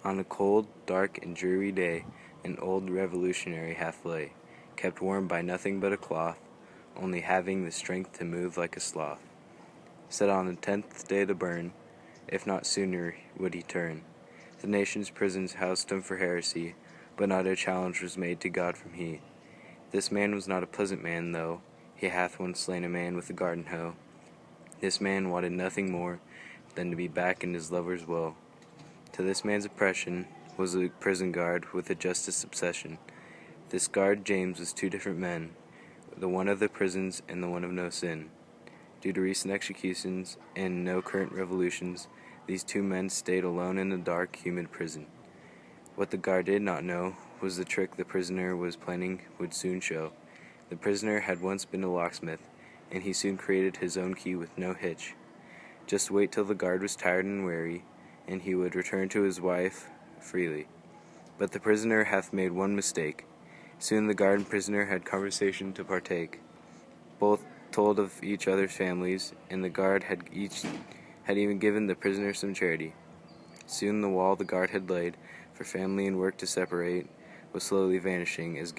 On a cold, dark, and dreary day, an old revolutionary half lay, kept warm by nothing but a cloth, only having the strength to move like a sloth. Set on the 10th day to burn, if not sooner would he turn. The nation's prisons housed him for heresy, but not a challenge was made to God from he. This man was not a pleasant man, though he hath once slain a man with a garden hoe. This man wanted nothing more than to be back in his lover's woe. To this man's oppression was a prison guard with a justice obsession. This guard, James, was two different men, the one of the prisons and the one of no sin. Due to recent executions and no current revolutions, these two men stayed alone in the dark, humid prison. What the guard did not know was the trick the prisoner was planning would soon show. The prisoner had once been a locksmith, and he soon created his own key with no hitch. Just wait till the guard was tired and weary, and he would return to his wife freely. But the prisoner hath made one mistake. Soon the guard and prisoner had conversation to partake. Both told of each other's families, and the guard had even given the prisoner some charity. Soon the wall the guard had laid for family and work to separate was slowly vanishing as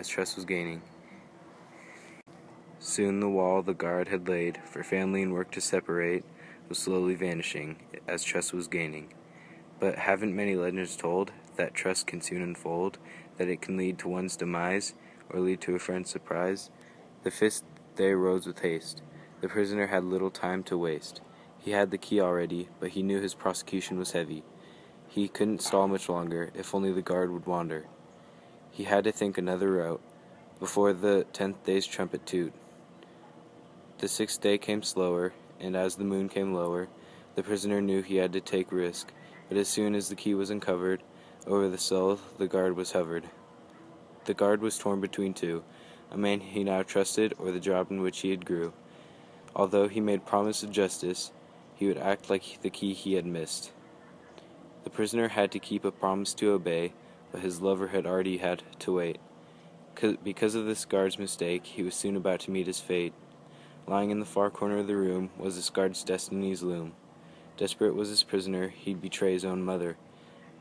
trust was gaining. Soon the wall the guard had laid for family and work to separate was slowly vanishing as trust was gaining. But haven't many legends told that trust can soon unfold, that it can lead to one's demise or lead to a friend's surprise? The fifth day rose with haste. The prisoner had little time to waste. He had the key already, but he knew his prosecution was heavy. He couldn't stall much longer, if only the guard would wander. He had to think another route before the 10th day's trumpet toot. The 6th day came slower, and as the moon came lower, the prisoner knew he had to take risk, but as soon as the key was uncovered, over the cell the guard was hovered. The guard was torn between two, a man he now trusted or the job in which he had grew. Although he made promise of justice, he would act like the key he had missed. The prisoner had to keep a promise to obey, but his lover had already had to wait. Because of this guard's mistake, he was soon about to meet his fate. Lying in the far corner of the room was this guard's destiny's loom. Desperate was his prisoner, he'd betray his own mother.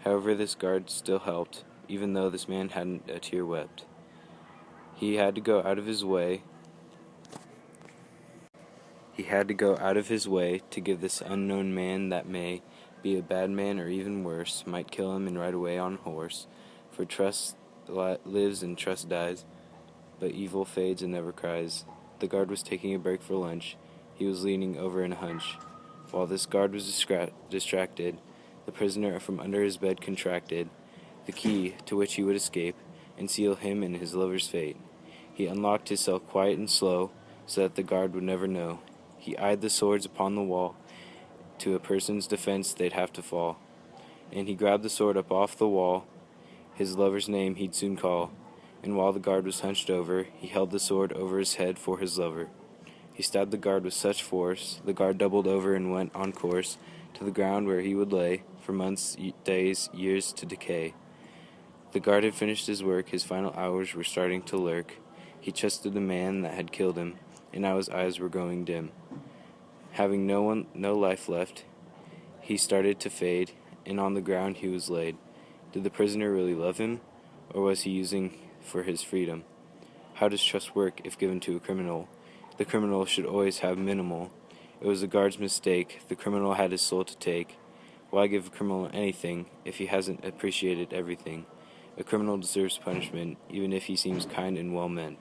However, this guard still helped, even though this man hadn't a tear wept. He had to go out of his way to give this unknown man that may be a bad man or even worse, might kill him and ride away on horse. For trust lives and trust dies, but evil fades and never cries. The guard was taking a break for lunch. He was leaning over in a hunch. While this guard was distracted, the prisoner from under his bed contracted the key to which he would escape and seal him and his lover's fate. He unlocked his cell quiet and slow, so that the guard would never know. He eyed the swords upon the wall. To a person's defense they'd have to fall. And he grabbed the sword up off the wall. His lover's name he'd soon call. And while the guard was hunched over, he held the sword over his head for his lover. He stabbed the guard with such force, the guard doubled over and went on course to the ground where he would lay, for months, days, years to decay. The guard had finished his work, his final hours were starting to lurk. He trusted the man that had killed him, and now his eyes were growing dim. Having no life left, he started to fade, and on the ground he was laid. Did the prisoner really love him, or was he using for his freedom? How does trust work if given to a criminal? The criminal should always have minimal. It was the guard's mistake. The criminal had his soul to take. Why give a criminal anything if he hasn't appreciated everything? A criminal deserves punishment, even if he seems kind and well-meant.